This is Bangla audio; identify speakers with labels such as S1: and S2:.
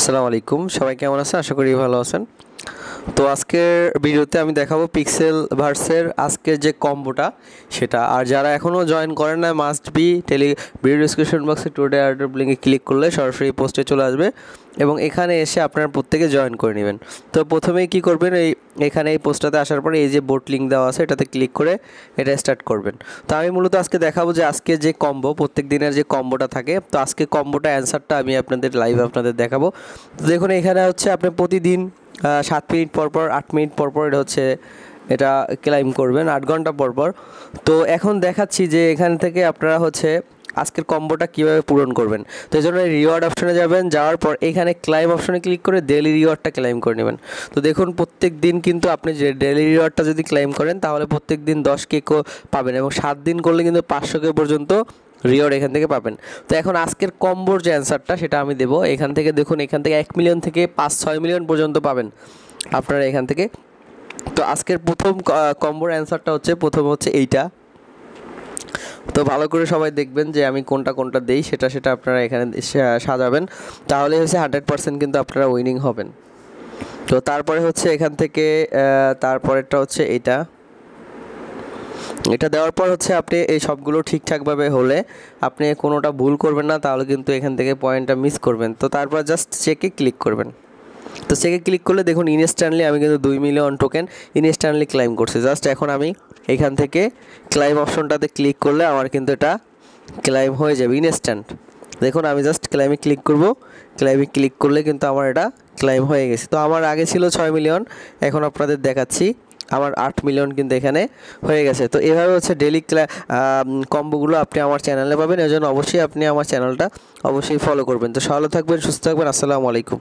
S1: আসসালামু আলাইকুম, সবাই কেমন আছেন? আশা করি ভালো আছেন। তো আজকের ভিডিওতে আমি দেখাবো পিক্সেল ভার্সের আজকের যে কম্বোটা সেটা। আর যারা এখনও জয়েন করেন না, মাস্ট বি ভিডিও ডিসক্রিপশন বক্সে টুডে অর্ডার লিঙ্কে ক্লিক করলে সরাসরি পোস্টে চলে আসবে এবং এখানে এসে আপনারা প্রত্যেকে জয়েন করে নেবেন। তো প্রথমেই কি করবেন, এখানে এই পোস্টটাতে আসার পরে এই যে বোট লিঙ্ক দেওয়া আছে এটাতে ক্লিক করে এটা স্টার্ট করবেন। তো আমি মূলত আজকে দেখাবো যে আজকে যে কম্বো, প্রত্যেক দিনের যে কম্বোটা থাকে, তো আজকে কম্বোটা অ্যান্সারটা আমি আপনাদের লাইভ আপনাদের দেখাবো। তো দেখুন এখানে হচ্ছে আপনি প্রতিদিন 7 মিনিট পরপর 8 মিনিট পরপর এটা ক্লাইম করবেন 8 ঘন্টা পরপর। তো এখন দেখাচ্ছি যে এখান থেকে আপনারা হচ্ছে আজকের কম্বোটা কীভাবে পূরণ করবেন। তো এই জন্য রিওয়ার্ড অপশনে যাবেন, যাওয়ার পর এখানে ক্লাইম অপশনে ক্লিক করে ডেলি রিওয়ার্ডটা ক্লাইম করে নেবেন। তো দেখুন প্রত্যেক দিন কিন্তু আপনি যে ডেলি রিওয়ার্ডটা যদি ক্লাইম করেন তাহলে প্রত্যেক দিন 10 কেকও পাবেন এবং 7 দিন করলে কিন্তু 500 কে পর্যন্ত রিওয়ার্ড এখান থেকে পাবেন। তো এখন আজকের কম্বোর যে অ্যান্সারটা সেটা আমি দেবো। এখান থেকে দেখুন, এখান থেকে 1 মিলিয়ন থেকে 5-6 মিলিয়ন পর্যন্ত পাবেন আপনারা এখান থেকে। তো আজকের প্রথম কম্বোর অ্যান্সারটা প্রথম হচ্ছে এইটা। তো ভালো করে সবাই দেখবেন যে আমি কোনটা দেই, সেটা আপনারা এখানে সাজাবেন, তাহলে হচ্ছে 100% কিন্তু আপনারা উইনিং হবেন। তো তারপরে হচ্ছে এখান থেকে তারপরেরটা হচ্ছে এটা দেওয়ার পর হচ্ছে আপনি এই সবগুলো ঠিকঠাকভাবে হলে আপনি কোনোটা ভুল করবেন না, তাহলে কিন্তু এখান থেকে পয়েন্টটা মিস করবেন। তো তারপর জাস্ট চেকে ক্লিক করবেন। তো চেকে ক্লিক করলে দেখুন ইনস্ট্যান্টলি আমি কিন্তু 2 মিলিয়ন টোকেন ইনস্ট্যান্টলি ক্লাইম করছি। জাস্ট এখন আমি এখান থেকে ক্লাইম অপশনটাতে ক্লিক করলে আমার কিন্তু এটা ক্লাইম হয়ে যাবে ইনস্ট্যান্ট। দেখুন আমি জাস্ট ক্লাইমে ক্লিক করব, ক্লাইমে ক্লিক করলে কিন্তু আমার এটা ক্লাইম হয়ে গেছে। তো আমার আগে ছিল 6 মিলিয়ন, এখন আপনাদের দেখাচ্ছি আমার 8 মিলিয়ন কিন্তু এখানে হয়ে গেছে। তো এভাবে হচ্ছে ডেলি কম্বোগুলো আপনি আমার চ্যানেলে পাবেন। এর জন্য অবশ্যই আপনি আমার চ্যানেলটা অবশ্যই ফলো করবেন। তো ভালো থাকবেন, সুস্থ থাকবেন। আসসালামু আলাইকুম।